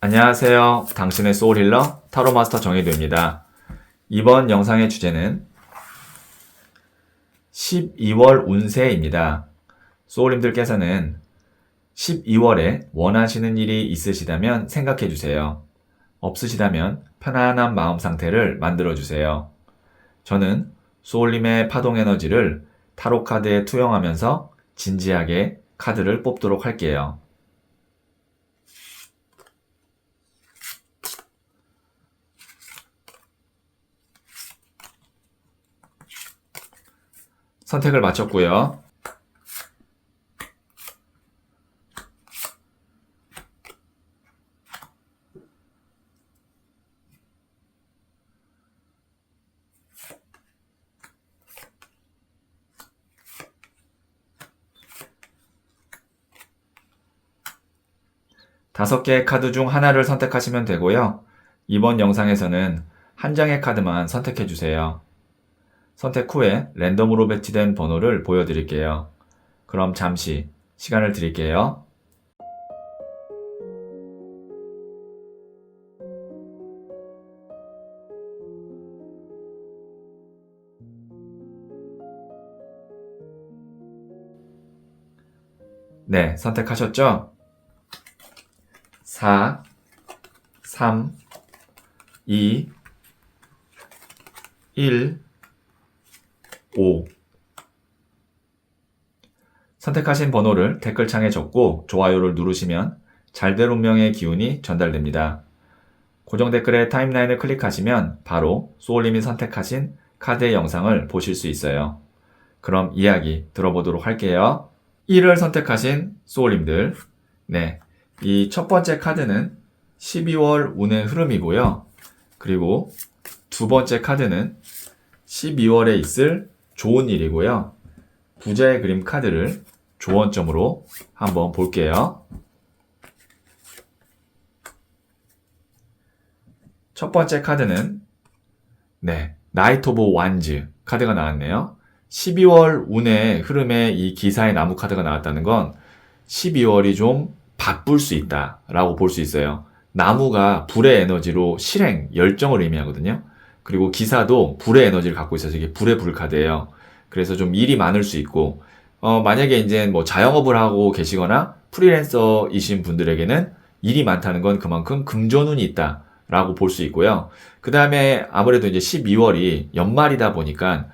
안녕하세요. 당신의 소울힐러 타로마스터 정혜도입니다. 이번 영상의 주제는 12월 운세입니다. 소울님들께서는 12월에 원하시는 일이 있으시다면 생각해 주세요. 없으시다면 편안한 마음 상태를 만들어 주세요. 저는 소울님의 파동 에너지를 타로 카드에 투영하면서 진지하게 카드를 뽑도록 할게요. 선택을 마쳤고요. 다섯 개의 카드 중 하나를 선택하시면 되고요. 이번 영상에서는 한 장의 카드만 선택해 주세요. 선택 후에 랜덤으로 배치된 번호를 보여드릴게요. 그럼 잠시 시간을 드릴게요. 네, 선택하셨죠? 4, 3, 2, 1, 5. 선택하신 번호를 댓글창에 적고 좋아요를 누르시면 잘될 운명의 기운이 전달됩니다. 고정 댓글에 타임라인을 클릭하시면 바로 소울님이 선택하신 카드의 영상을 보실 수 있어요. 그럼 이야기 들어보도록 할게요. 1을 선택하신 소울님들, 네, 이 첫 번째 카드는 12월 운의 흐름이고요. 그리고 두 번째 카드는 12월에 있을 좋은 일이고요. 부자의 그림 카드를 조언점으로 한번 볼게요. 첫 번째 카드는 나이트 오브 완즈 카드가 나왔네요. 12월 운의 흐름에 이 기사의 나무 카드가 나왔다는 건 12월이 좀 바쁠 수 있다 라고 볼 수 있어요. 나무가 불의 에너지로 실행, 열정을 의미하거든요. 그리고 기사도 불의 에너지를 갖고 있어서 이게 불의 불 카드예요. 그래서 좀 일이 많을 수 있고, 만약에 이제 뭐 자영업을 하고 계시거나 프리랜서이신 분들에게는 일이 많다는 건 그만큼 금전운이 있다 라고 볼 수 있고요. 그 다음에 아무래도 이제 12월이 연말이다 보니까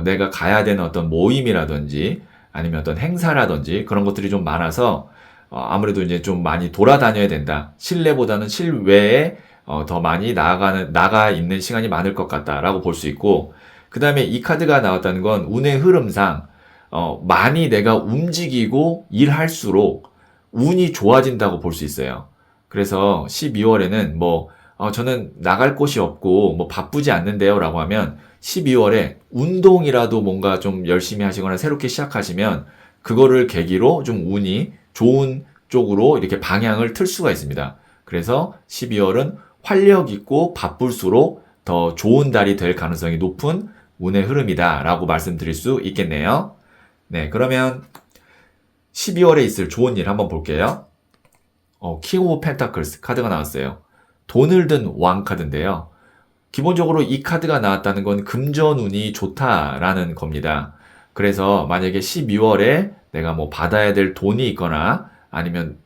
내가 가야 되는 어떤 모임이라든지 아니면 어떤 행사라든지 그런 것들이 좀 많아서 아무래도 이제 좀 많이 돌아다녀야 된다. 실내보다는 실외에 더 많이 나가 있는 시간이 많을 것 같다라고 볼 수 있고, 그 다음에 이 카드가 나왔다는 건 운의 흐름상, 많이 내가 움직이고 일할수록 운이 좋아진다고 볼 수 있어요. 그래서 12월에는 저는 나갈 곳이 없고 바쁘지 않는데요 라고 하면 12월에 운동이라도 뭔가 좀 열심히 하시거나 새롭게 시작하시면 그거를 계기로 좀 운이 좋은 쪽으로 이렇게 방향을 틀 수가 있습니다. 그래서 12월은 활력 있고 바쁠수록 더 좋은 달이 될 가능성이 높은 운의 흐름이다 라고 말씀드릴 수 있겠네요. 네, 그러면 12월에 있을 좋은 일 한번 볼게요. 킹 오브 펜타클스 카드가 나왔어요. 돈을 든 왕 카드인데요. 기본적으로 이 카드가 나왔다는 건 금전운이 좋다라는 겁니다. 그래서 만약에 12월에 내가 받아야 될 돈이 있거나 아니면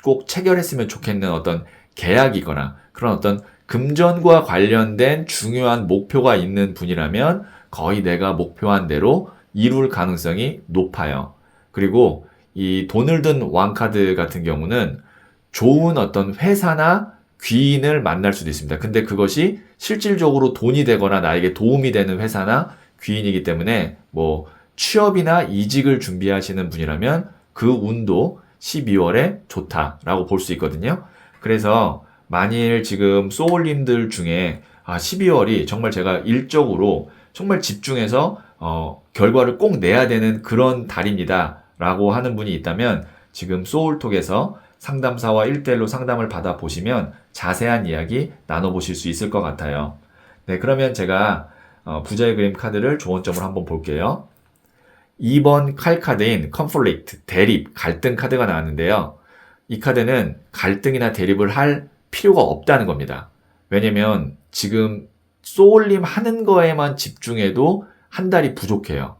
꼭 체결했으면 좋겠는 어떤 계약이거나 그런 어떤 금전과 관련된 중요한 목표가 있는 분이라면 거의 내가 목표한 대로 이룰 가능성이 높아요. 그리고 이 돈을 든 왕카드 같은 경우는 좋은 어떤 회사나 귀인을 만날 수도 있습니다. 근데 그것이 실질적으로 돈이 되거나 나에게 도움이 되는 회사나 귀인이기 때문에 취업이나 이직을 준비하시는 분이라면 그 운도 12월에 좋다라고 볼 수 있거든요. 그래서 만일 지금 소울님들 중에 12월이 정말 제가 일적으로 정말 집중해서 결과를 꼭 내야 되는 그런 달입니다 라고 하는 분이 있다면 지금 소울톡에서 상담사와 1대1로 상담을 받아보시면 자세한 이야기 나눠보실 수 있을 것 같아요. 네, 그러면 제가 부자의 그림 카드를 조언점으로 한번 볼게요. 2번 칼카드인 conflict, 대립, 갈등 카드가 나왔는데요. 이 카드는 갈등이나 대립을 할 필요가 없다는 겁니다. 왜냐면 지금 소울림 하는 거에만 집중해도 한 달이 부족해요.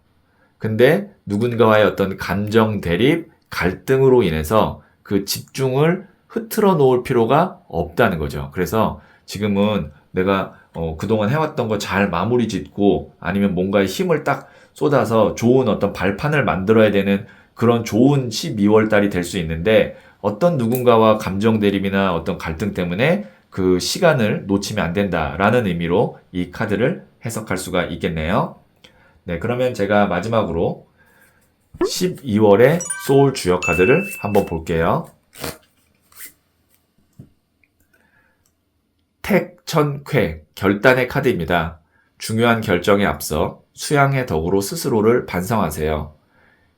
근데 누군가와의 어떤 감정 대립, 갈등으로 인해서 그 집중을 흐트러 놓을 필요가 없다는 거죠. 그래서 지금은 내가 그동안 해왔던 거 잘 마무리 짓고 아니면 뭔가에 힘을 딱 쏟아서 좋은 어떤 발판을 만들어야 되는 그런 좋은 12월 달이 될 수 있는데 어떤 누군가와 감정 대립이나 어떤 갈등 때문에 그 시간을 놓치면 안 된다라는 의미로 이 카드를 해석할 수가 있겠네요. 네, 그러면 제가 마지막으로 12월의 소울 주역 카드를 한번 볼게요. 택천쾌, 결단의 카드입니다. 중요한 결정에 앞서 수양의 덕으로 스스로를 반성하세요.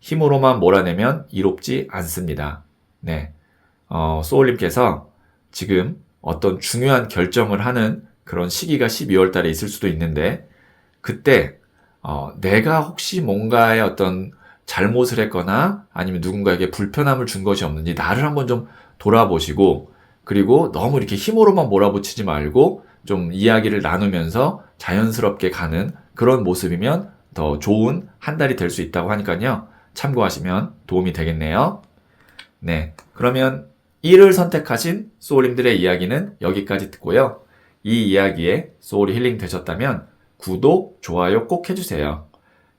힘으로만 몰아내면 이롭지 않습니다. 네, 소울님께서 지금 어떤 중요한 결정을 하는 그런 시기가 12월 달에 있을 수도 있는데 그때 내가 혹시 뭔가의 어떤 잘못을 했거나 아니면 누군가에게 불편함을 준 것이 없는지 나를 한번 좀 돌아보시고 그리고 너무 이렇게 힘으로만 몰아붙이지 말고 좀 이야기를 나누면서 자연스럽게 가는 그런 모습이면 더 좋은 한 달이 될 수 있다고 하니까요. 참고하시면 도움이 되겠네요. 네, 그러면 1을 선택하신 소울님들의 이야기는 여기까지 듣고요. 이 이야기에 소울이 힐링 되셨다면 구독, 좋아요 꼭 해주세요.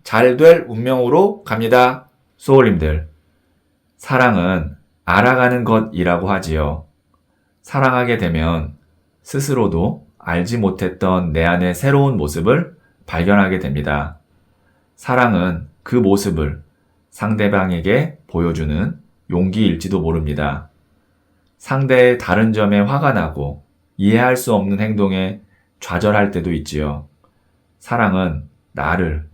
잘 될 운명으로 갑니다. 소울님들, 사랑은 알아가는 것이라고 하지요. 사랑하게 되면 스스로도 알지 못했던 내 안의 새로운 모습을 발견하게 됩니다. 사랑은 그 모습을 상대방에게 보여주는 용기일지도 모릅니다. 상대의 다른 점에 화가 나고 이해할 수 없는 행동에 좌절할 때도 있지요. 사랑은 나를,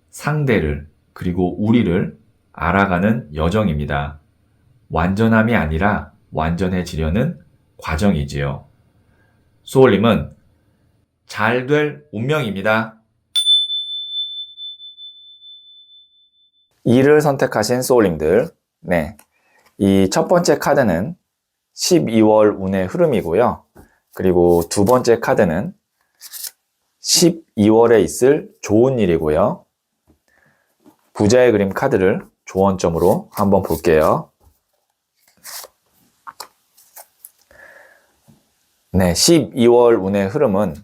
상대를, 그리고 우리를 알아가는 여정입니다. 완전함이 아니라 완전해지려는 과정이지요. 소울님은 잘 될 운명입니다. 2를 선택하신 소울님들, 네, 이 첫 번째 카드는 12월 운의 흐름이고요. 그리고 두 번째 카드는 12월에 있을 좋은 일이고요. 부자의 그림 카드를 조언점으로 한번 볼게요. 네, 12월 운의 흐름은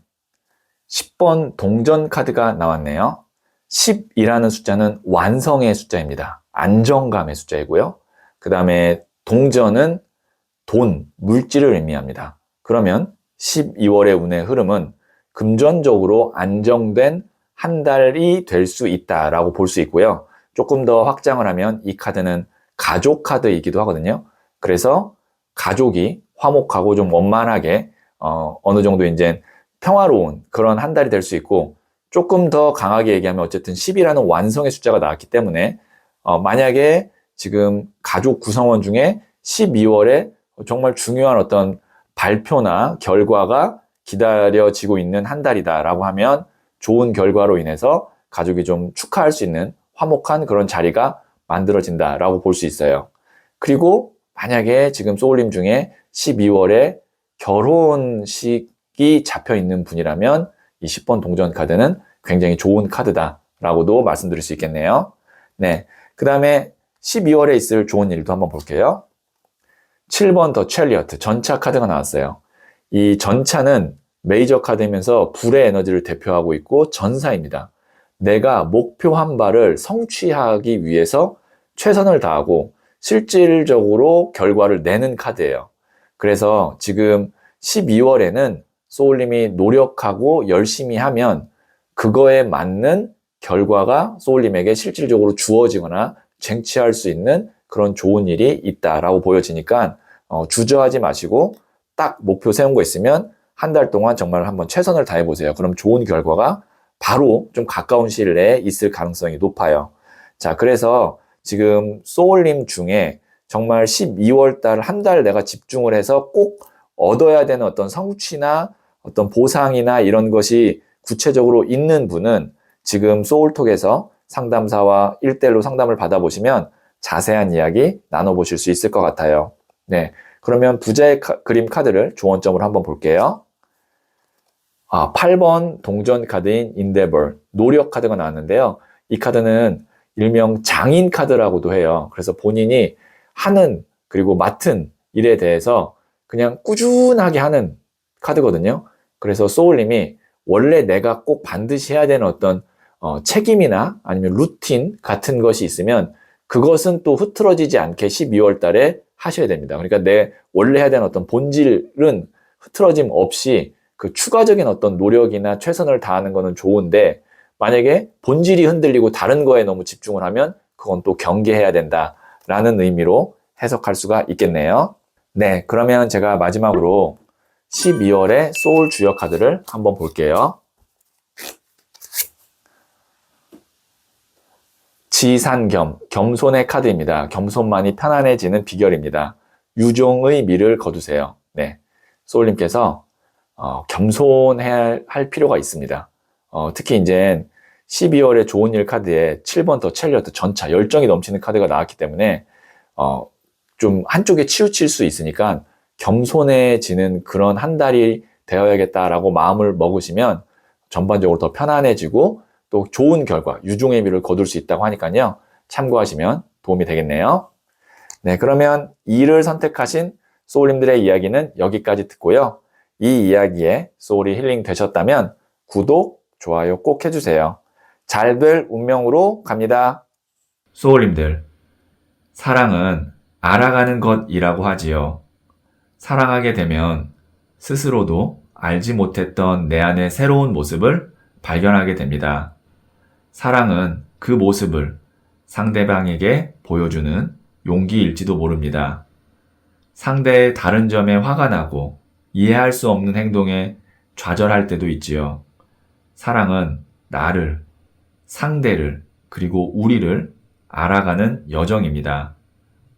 10번 동전 카드가 나왔네요. 10이라는 숫자는 완성의 숫자입니다. 안정감의 숫자이고요. 그 다음에 동전은 돈, 물질을 의미합니다. 그러면 12월의 운의 흐름은 금전적으로 안정된 한 달이 될 수 있다라고 볼 수 있고요. 조금 더 확장을 하면 이 카드는 가족 카드이기도 하거든요. 그래서 가족이 화목하고 좀 원만하게 어느 정도 이제 평화로운 그런 한 달이 될 수 있고 조금 더 강하게 얘기하면 어쨌든 10이라는 완성의 숫자가 나왔기 때문에 만약에 지금 가족 구성원 중에 12월에 정말 중요한 어떤 발표나 결과가 기다려지고 있는 한 달이다라고 하면 좋은 결과로 인해서 가족이 좀 축하할 수 있는 화목한 그런 자리가 만들어진다라고 볼 수 있어요. 그리고 만약에 지금 소울님 중에 12월에 결혼식이 잡혀 있는 분이라면 이 10번 동전 카드는 굉장히 좋은 카드다라고도 말씀드릴 수 있겠네요. 네, 그 다음에 12월에 있을 좋은 일도 한번 볼게요. 7번 더 첼리어트, 전차 카드가 나왔어요. 이 전차는 메이저 카드이면서 불의 에너지를 대표하고 있고 전사입니다. 내가 목표한 바를 성취하기 위해서 최선을 다하고 실질적으로 결과를 내는 카드예요. 그래서 지금 12월에는 소울님이 노력하고 열심히 하면 그거에 맞는 결과가 소울님에게 실질적으로 주어지거나 쟁취할 수 있는 그런 좋은 일이 있다라고 보여지니까 주저하지 마시고 딱 목표 세운 거 있으면 한 달 동안 정말 한번 최선을 다해 보세요. 그럼 좋은 결과가 바로 좀 가까운 시일 내에 있을 가능성이 높아요. 자, 그래서 지금 소울님 중에 정말 12월 달 한 달 내가 집중을 해서 꼭 얻어야 되는 어떤 성취나 어떤 보상이나 이런 것이 구체적으로 있는 분은 지금 소울톡에서 상담사와 1대1로 상담을 받아보시면 자세한 이야기 나눠보실 수 있을 것 같아요. 네, 그러면 부자의 그림 카드를 조언점으로 한번 볼게요. 8번 동전 카드인 Endeavor, 노력 카드가 나왔는데요. 이 카드는 일명 장인 카드라고도 해요. 그래서 본인이 하는 그리고 맡은 일에 대해서 그냥 꾸준하게 하는 카드거든요. 그래서 소울님이 원래 내가 꼭 반드시 해야 되는 어떤 책임이나 아니면 루틴 같은 것이 있으면 그것은 또 흐트러지지 않게 12월 달에 하셔야 됩니다. 그러니까 내 원래 해야 되는 어떤 본질은 흐트러짐 없이 그 추가적인 어떤 노력이나 최선을 다하는 거는 좋은데 만약에 본질이 흔들리고 다른 거에 너무 집중을 하면 그건 또 경계해야 된다라는 의미로 해석할 수가 있겠네요. 네, 그러면 제가 마지막으로 12월의 소울 주역 카드를 한번 볼게요. 지산겸, 겸손의 카드입니다. 겸손만이 편안해지는 비결입니다. 유종의 미를 거두세요. 네, 소울님께서 겸손해야 할 필요가 있습니다. 특히 이제 12월의 좋은 일 카드에 7번 더 첼리어트 전차, 열정이 넘치는 카드가 나왔기 때문에 좀 한쪽에 치우칠 수 있으니까 겸손해지는 그런 한 달이 되어야겠다라고 마음을 먹으시면 전반적으로 더 편안해지고 또 좋은 결과, 유종의 미를 거둘 수 있다고 하니까요. 참고하시면 도움이 되겠네요. 네, 그러면 2를 선택하신 소울님들의 이야기는 여기까지 듣고요. 이 이야기에 소울이 힐링 되셨다면 구독, 좋아요 꼭 해주세요. 잘 될 운명으로 갑니다. 소울님들, 사랑은 알아가는 것이라고 하지요. 사랑하게 되면 스스로도 알지 못했던 내 안의 새로운 모습을 발견하게 됩니다. 사랑은 그 모습을 상대방에게 보여주는 용기일지도 모릅니다. 상대의 다른 점에 화가 나고 이해할 수 없는 행동에 좌절할 때도 있지요. 사랑은 나를, 상대를, 그리고 우리를 알아가는 여정입니다.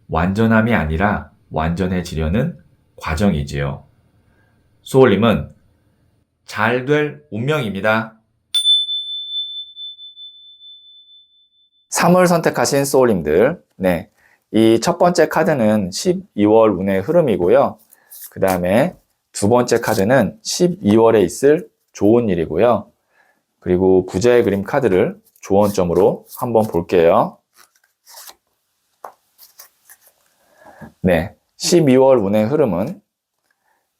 완전함이 아니라 완전해지려는 과정이지요. 소울님은 잘 될 운명입니다. 3을 선택하신 소울님들, 네, 이 첫 번째 카드는 12월 운의 흐름이고요. 그 다음에 두 번째 카드는 12월에 있을 좋은 일이고요. 그리고 부자의 그림 카드를 조언점으로 한번 볼게요. 네, 12월 운의 흐름은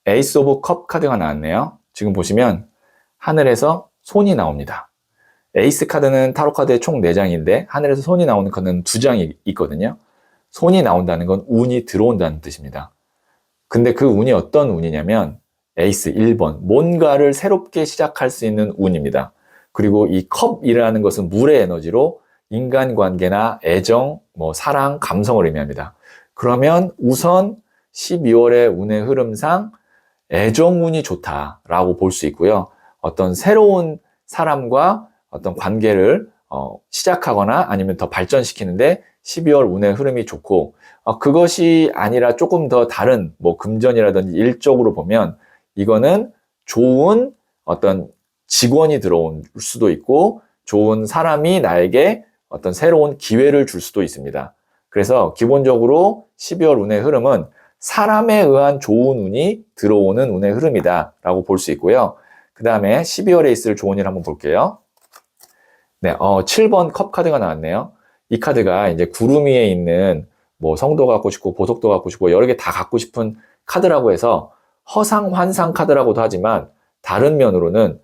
에이스 오브 컵 카드가 나왔네요. 지금 보시면 하늘에서 손이 나옵니다. 에이스 카드는 타로 카드의 총 4장인데 하늘에서 손이 나오는 카드는 2장이 있거든요. 손이 나온다는 건 운이 들어온다는 뜻입니다. 근데 그 운이 어떤 운이냐면 에이스 1번, 뭔가를 새롭게 시작할 수 있는 운입니다. 그리고 이 컵이라는 것은 물의 에너지로 인간관계나 애정, 사랑, 감성을 의미합니다. 그러면 우선 12월의 운의 흐름상 애정운이 좋다라고 볼 수 있고요. 어떤 새로운 사람과 어떤 관계를 시작하거나 아니면 더 발전시키는데 12월 운의 흐름이 좋고 그것이 아니라 조금 더 다른 금전이라든지 일적으로 보면 이거는 좋은 어떤 직원이 들어올 수도 있고 좋은 사람이 나에게 어떤 새로운 기회를 줄 수도 있습니다. 그래서 기본적으로 12월 운의 흐름은 사람에 의한 좋은 운이 들어오는 운의 흐름이다 라고 볼 수 있고요. 그 다음에 12월에 있을 좋은 일 한번 볼게요. 네, 7번 컵 카드가 나왔네요. 이 카드가 이제 구름 위에 있는 성도 갖고 싶고 보석도 갖고 싶고 여러 개 다 갖고 싶은 카드라고 해서 허상 환상 카드라고도 하지만 다른 면으로는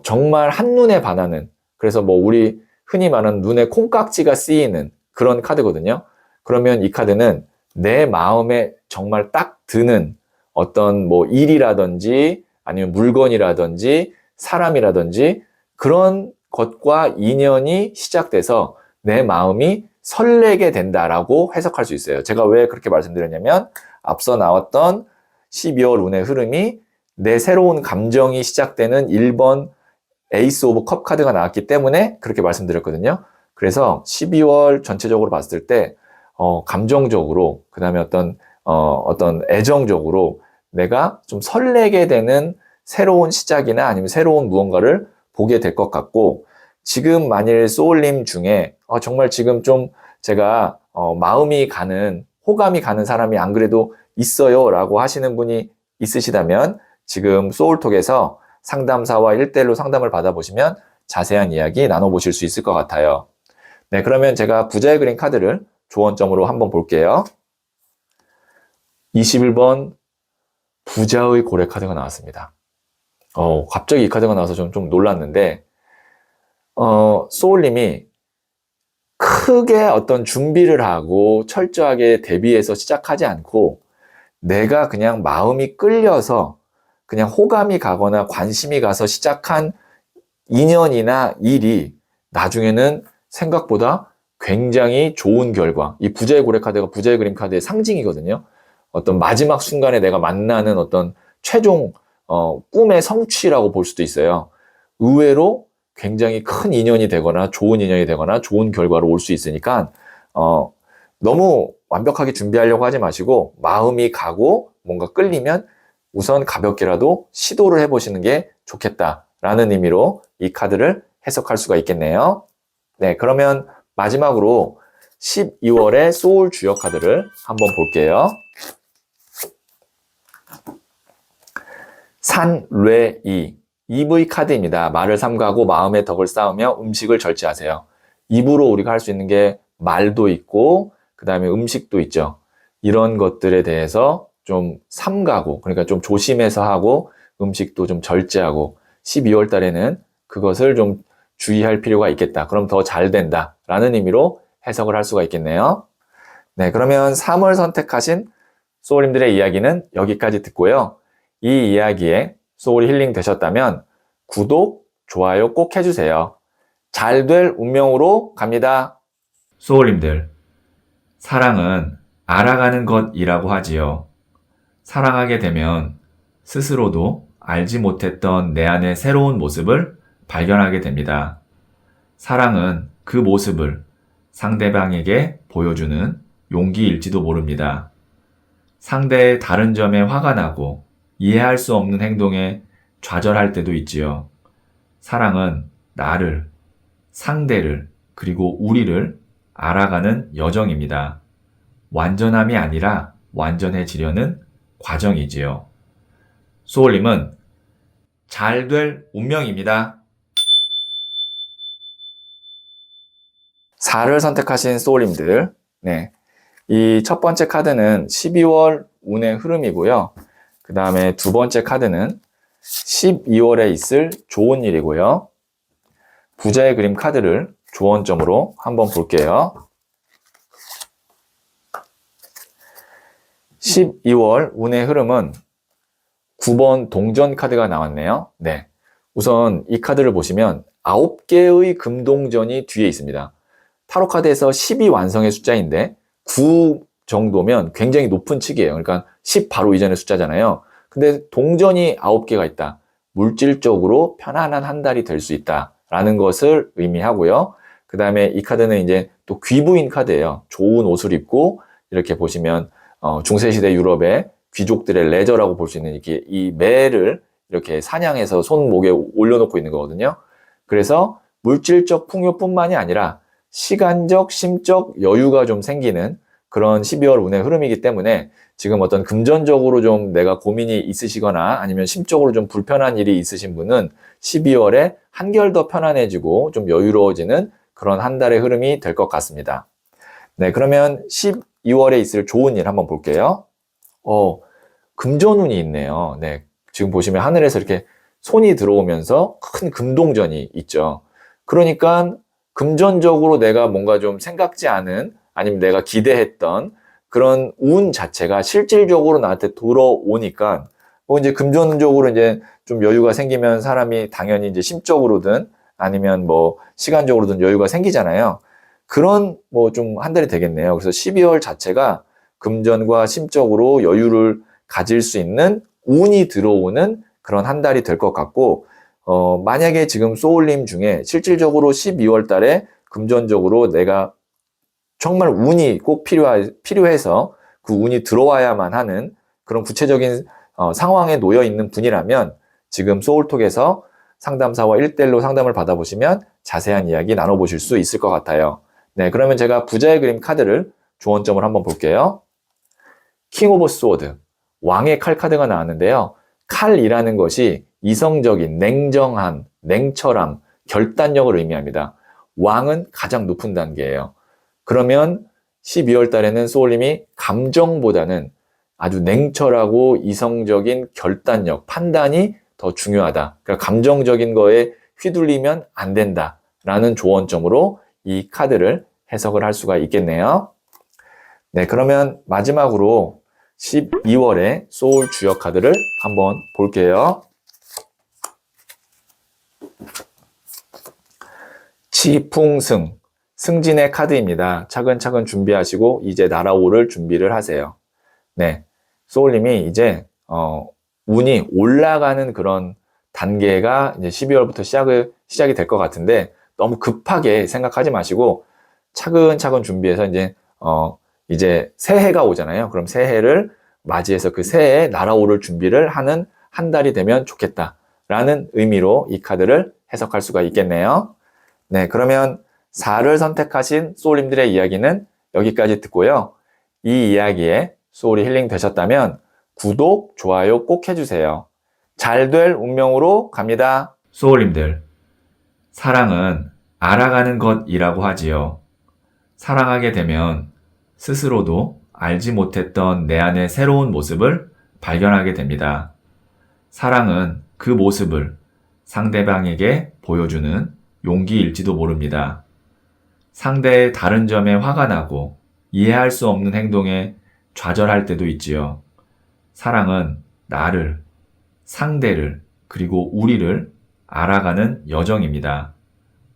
정말 한눈에 반하는, 그래서 우리 흔히 말하는 눈에 콩깍지가 쓰이는 그런 카드거든요. 그러면 이 카드는 내 마음에 정말 딱 드는 어떤 일이라든지 아니면 물건이라든지 사람이라든지 그런 것과 인연이 시작돼서 내 마음이 설레게 된다라고 해석할 수 있어요. 제가 왜 그렇게 말씀드렸냐면 앞서 나왔던 12월 운의 흐름이 내 새로운 감정이 시작되는 1번 에이스 오브 컵 카드가 나왔기 때문에 그렇게 말씀드렸거든요. 그래서 12월 전체적으로 봤을 때 감정적으로 그 다음에 어떤 애정적으로 내가 좀 설레게 되는 새로운 시작이나 아니면 새로운 무언가를 보게 될 것 같고, 지금 만일 소울님 중에 정말 지금 좀 제가 마음이 가는, 호감이 가는 사람이 안 그래도 있어요 라고 하시는 분이 있으시다면 지금 소울톡에서 상담사와 1대1로 상담을 받아보시면 자세한 이야기 나눠보실 수 있을 것 같아요. 네, 그러면 제가 부자의 그림 카드를 조언점으로 한번 볼게요. 21번 부자의 고래 카드가 나왔습니다. 갑자기 이 카드가 나와서 좀 놀랐는데, 소울님이 크게 어떤 준비를 하고 철저하게 대비해서 시작하지 않고 내가 그냥 마음이 끌려서 그냥 호감이 가거나 관심이 가서 시작한 인연이나 일이 나중에는 생각보다 굉장히 좋은 결과, 이 부자의 고래 카드가 부자의 그림 카드의 상징이거든요. 어떤 마지막 순간에 내가 만나는 어떤 최종 꿈의 성취라고 볼 수도 있어요. 의외로 굉장히 큰 인연이 되거나 좋은 인연이 되거나 좋은 결과로 올 수 있으니까 너무 완벽하게 준비하려고 하지 마시고 마음이 가고 뭔가 끌리면 우선 가볍게라도 시도를 해보시는 게 좋겠다라는 의미로 이 카드를 해석할 수가 있겠네요. 네, 그러면 마지막으로 12월의 소울 주역 카드를 한번 볼게요. 산뢰이 EV 카드입니다. 말을 삼가하고 마음의 덕을 쌓으며 음식을 절제하세요. 입으로 우리가 할 수 있는 게 말도 있고 그 다음에 음식도 있죠. 이런 것들에 대해서 좀 삼가고 그러니까 좀 조심해서 하고 음식도 좀 절제하고 12월 달에는 그것을 좀 주의할 필요가 있겠다. 그럼 더 잘 된다 라는 의미로 해석을 할 수가 있겠네요. 네, 그러면 3월 선택하신 소울님들의 이야기는 여기까지 듣고요. 이 이야기에 소울이 힐링 되셨다면 구독, 좋아요 꼭 해주세요. 잘 될 운명으로 갑니다. 소울님들, 사랑은 알아가는 것이라고 하지요. 사랑하게 되면 스스로도 알지 못했던 내 안의 새로운 모습을 발견하게 됩니다. 사랑은 그 모습을 상대방에게 보여주는 용기일지도 모릅니다. 상대의 다른 점에 화가 나고 이해할 수 없는 행동에 좌절할 때도 있지요. 사랑은 나를, 상대를, 그리고 우리를 알아가는 여정입니다. 완전함이 아니라 완전해지려는 과정이지요. 소울님은 잘 될 운명입니다. 4를 선택하신 소울님들, 네. 이 첫 번째 카드는 12월 운의 흐름이고요. 그 다음에 두 번째 카드는 12월에 있을 좋은 일이고요. 부자의 그림 카드를 조언점으로 한번 볼게요. 12월 운의 흐름은 9번 동전 카드가 나왔네요. 네. 우선 이 카드를 보시면 9개의 금동전이 뒤에 있습니다. 타로 카드에서 10이 완성의 숫자인데 9 정도면 굉장히 높은 층이에요. 그러니까 10 바로 이전의 숫자잖아요. 근데 동전이 9개가 있다. 물질적으로 편안한 한 달이 될 수 있다라는 것을 의미하고요. 그 다음에 이 카드는 이제 또 귀부인 카드예요. 좋은 옷을 입고 이렇게 보시면 중세시대 유럽의 귀족들의 레저라고 볼 수 있는 이렇게 이 매를 이렇게 사냥해서 손목에 올려놓고 있는 거거든요. 그래서 물질적 풍요뿐만이 아니라 시간적, 심적 여유가 좀 생기는 그런 12월 운의 흐름이기 때문에 지금 어떤 금전적으로 좀 내가 고민이 있으시거나 아니면 심적으로 좀 불편한 일이 있으신 분은 12월에 한결 더 편안해지고 좀 여유로워지는 그런 한 달의 흐름이 될 것 같습니다. 네, 그러면 12월에 있을 좋은 일 한번 볼게요. 금전운이 있네요. 네, 지금 보시면 하늘에서 이렇게 손이 들어오면서 큰 금동전이 있죠. 그러니까 금전적으로 내가 뭔가 좀 생각지 않은 아니면 내가 기대했던 그런 운 자체가 실질적으로 나한테 돌아오니까 이제 금전적으로 이제 좀 여유가 생기면 사람이 당연히 이제 심적으로든 아니면 시간적으로든 여유가 생기잖아요. 그런 좀 한 달이 되겠네요. 그래서 12월 자체가 금전과 심적으로 여유를 가질 수 있는 운이 들어오는 그런 한 달이 될 것 같고, 만약에 지금 소울님 중에 실질적으로 12월 달에 금전적으로 내가 정말 운이 꼭 필요해서 그 운이 들어와야만 하는 그런 구체적인 상황에 놓여 있는 분이라면 지금 소울톡에서 상담사와 1대1로 상담을 받아보시면 자세한 이야기 나눠보실 수 있을 것 같아요. 네, 그러면 제가 부자의 그림 카드를 조언점을 한번 볼게요. 킹 오브 소드, 왕의 칼 카드가 나왔는데요. 칼이라는 것이 이성적인, 냉정함, 냉철함, 결단력을 의미합니다. 왕은 가장 높은 단계예요. 그러면 12월 달에는 소울님이 감정보다는 아주 냉철하고 이성적인 결단력, 판단이 더 중요하다. 그러니까 감정적인 거에 휘둘리면 안 된다라는 조언점으로 이 카드를 해석을 할 수가 있겠네요. 네, 그러면 마지막으로 12월의 소울 주역 카드를 한번 볼게요. 지풍승, 승진의 카드입니다. 차근차근 준비하시고 이제 날아오를 준비를 하세요. 네, 소울님이 이제 운이 올라가는 그런 단계가 이제 12월부터 시작이 될 것 같은데 너무 급하게 생각하지 마시고 차근차근 준비해서 이제 새해가 오잖아요. 그럼 새해를 맞이해서 그 새해에 날아오를 준비를 하는 한 달이 되면 좋겠다라는 의미로 이 카드를 해석할 수가 있겠네요. 네, 그러면 4를 선택하신 소울님들의 이야기는 여기까지 듣고요. 이 이야기에 소울이 힐링 되셨다면 구독, 좋아요 꼭 해주세요. 잘 될 운명으로 갑니다. 소울님들, 사랑은 알아가는 것이라고 하지요. 사랑하게 되면 스스로도 알지 못했던 내 안의 새로운 모습을 발견하게 됩니다. 사랑은 그 모습을 상대방에게 보여주는 용기일지도 모릅니다. 상대의 다른 점에 화가 나고 이해할 수 없는 행동에 좌절할 때도 있지요. 사랑은 나를, 상대를, 그리고 우리를 알아가는 여정입니다.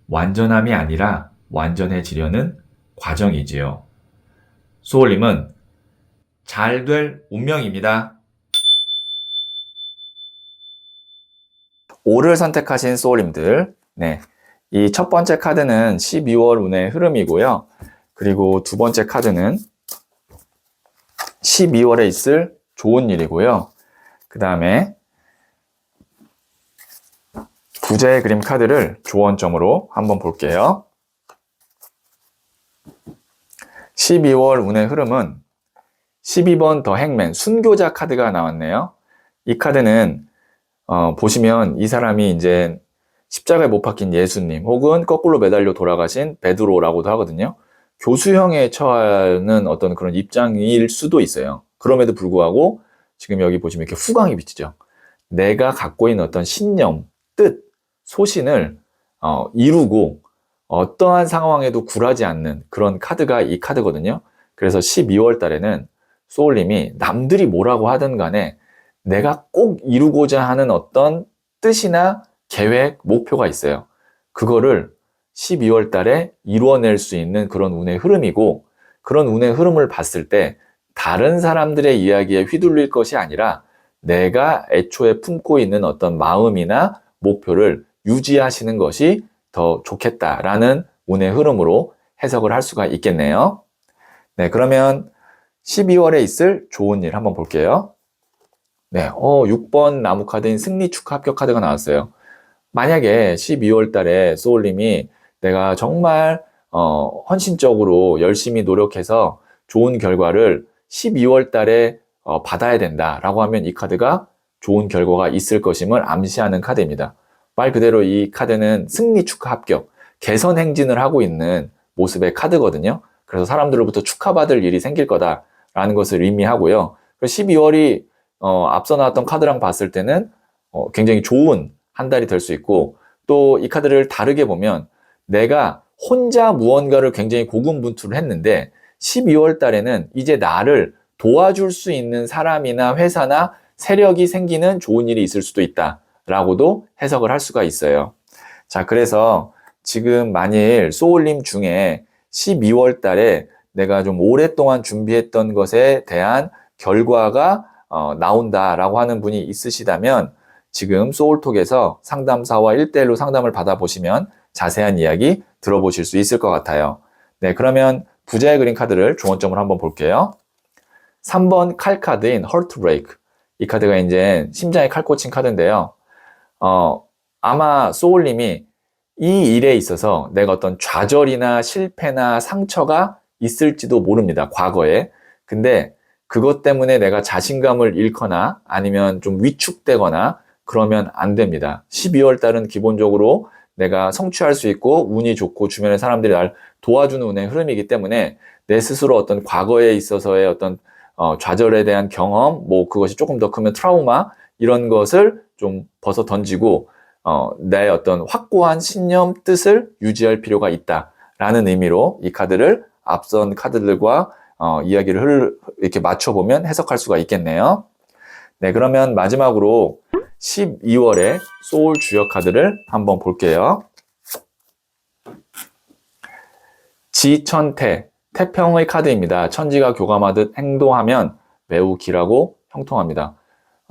완전함이 아니라 완전해지려는 과정이지요. 소울님은 잘 될 운명입니다. 5를 선택하신 소울님들, 네, 이 첫 번째 카드는 12월 운의 흐름이고요. 그리고 두 번째 카드는 12월에 있을 좋은 일이고요. 그 다음에 부자의 그림 카드를 조언점으로 한번 볼게요. 12월 운의 흐름은 12번 더 행맨, 순교자 카드가 나왔네요. 이 카드는 보시면 이 사람이 이제 십자가에 못 박힌 예수님 혹은 거꾸로 매달려 돌아가신 베드로라고도 하거든요. 교수형에 처하는 어떤 그런 입장일 수도 있어요. 그럼에도 불구하고 지금 여기 보시면 이렇게 후광이 비치죠. 내가 갖고 있는 어떤 신념, 뜻, 소신을 이루고 어떠한 상황에도 굴하지 않는 그런 카드가 이 카드거든요. 그래서 12월 달에는 소울님이 남들이 뭐라고 하든 간에 내가 꼭 이루고자 하는 어떤 뜻이나 계획, 목표가 있어요. 그거를 12월 달에 이루어낼 수 있는 그런 운의 흐름이고, 그런 운의 흐름을 봤을 때 다른 사람들의 이야기에 휘둘릴 것이 아니라 내가 애초에 품고 있는 어떤 마음이나 목표를 유지하시는 것이 더 좋겠다라는 운의 흐름으로 해석을 할 수가 있겠네요. 네, 그러면 12월에 있을 좋은 일 한번 볼게요. 네, 6번 나무 카드인 승리 축하 합격 카드가 나왔어요. 만약에 12월 달에 소울님이 내가 정말 헌신적으로 열심히 노력해서 좋은 결과를 12월 달에 받아야 된다라고 하면 이 카드가 좋은 결과가 있을 것임을 암시하는 카드입니다. 말 그대로 이 카드는 승리 축하 합격, 개선 행진을 하고 있는 모습의 카드거든요. 그래서 사람들로부터 축하받을 일이 생길 거다라는 것을 의미하고요. 12월이 앞서 나왔던 카드랑 봤을 때는 굉장히 좋은 한 달이 될 수 있고, 또 이 카드를 다르게 보면 내가 혼자 무언가를 굉장히 고군분투를 했는데 12월 달에는 이제 나를 도와줄 수 있는 사람이나 회사나 세력이 생기는 좋은 일이 있을 수도 있다라고도 해석을 할 수가 있어요. 자, 그래서 지금 만일 소울님 중에 12월 달에 내가 좀 오랫동안 준비했던 것에 대한 결과가 나온다라고 하는 분이 있으시다면 지금 소울톡에서 상담사와 1대1로 상담을 받아보시면 자세한 이야기 들어보실 수 있을 것 같아요. 네, 그러면 부자의 그림 카드를 조언점을 한번 볼게요. 3번 칼 카드인 Heart Break. 이 카드가 이제 심장에 칼 꽂힌 카드인데요. 아마 소울님이 이 일에 있어서 내가 어떤 좌절이나 실패나 상처가 있을지도 모릅니다. 과거에. 근데 그것 때문에 내가 자신감을 잃거나 아니면 좀 위축되거나 그러면 안 됩니다. 12월 달은 기본적으로 내가 성취할 수 있고 운이 좋고 주변의 사람들이 날 도와주는 운의 흐름이기 때문에 내 스스로 어떤 과거에 있어서의 어떤 좌절에 대한 경험, 뭐 그것이 조금 더 크면 트라우마 이런 것을 좀 벗어 던지고 내 어떤 확고한 신념, 뜻을 유지할 필요가 있다라는 의미로 이 카드를 앞선 카드들과 이야기를 이렇게 맞춰보면 해석할 수가 있겠네요. 네, 그러면 마지막으로 12월의 소울 주역 카드를 한번 볼게요. 지천태, 태평의 카드입니다. 천지가 교감하듯 행동하면 매우 길하고 형통합니다.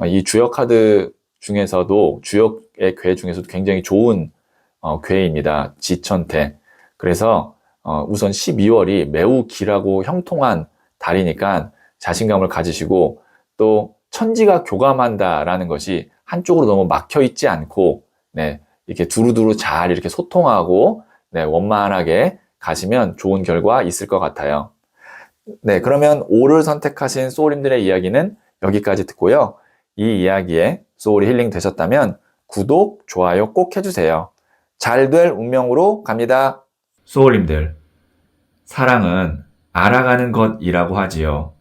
이 주역 카드 중에서도 주역의 궤 중에서도 굉장히 좋은 궤입니다. 지천태. 그래서 우선 12월이 매우 길하고 형통한 달이니까 자신감을 가지시고 또 천지가 교감한다라는 것이 한쪽으로 너무 막혀 있지 않고 네, 이렇게 두루두루 잘 이렇게 소통하고 네, 원만하게 가시면 좋은 결과 있을 것 같아요. 네, 그러면 5를 선택하신 소울님들의 이야기는 여기까지 듣고요. 이 이야기에 소울이 힐링 되셨다면 구독, 좋아요 꼭 해주세요. 잘 될 운명으로 갑니다. 소울님들, 사랑은 알아가는 것이라고 하지요.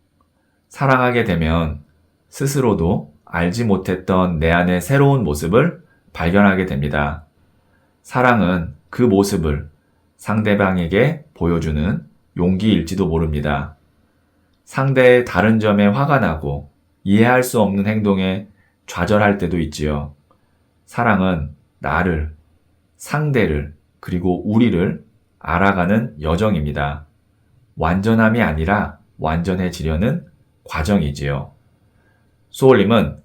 사랑하게 되면 스스로도 알지 못했던 내 안의 새로운 모습을 발견하게 됩니다. 사랑은 그 모습을 상대방에게 보여주는 용기일지도 모릅니다. 상대의 다른 점에 화가 나고 이해할 수 없는 행동에 좌절할 때도 있지요. 사랑은 나를, 상대를, 그리고 우리를 알아가는 여정입니다. 완전함이 아니라 완전해지려는 과정이지요. 소울님은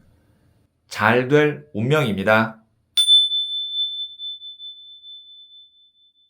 잘 될 운명입니다.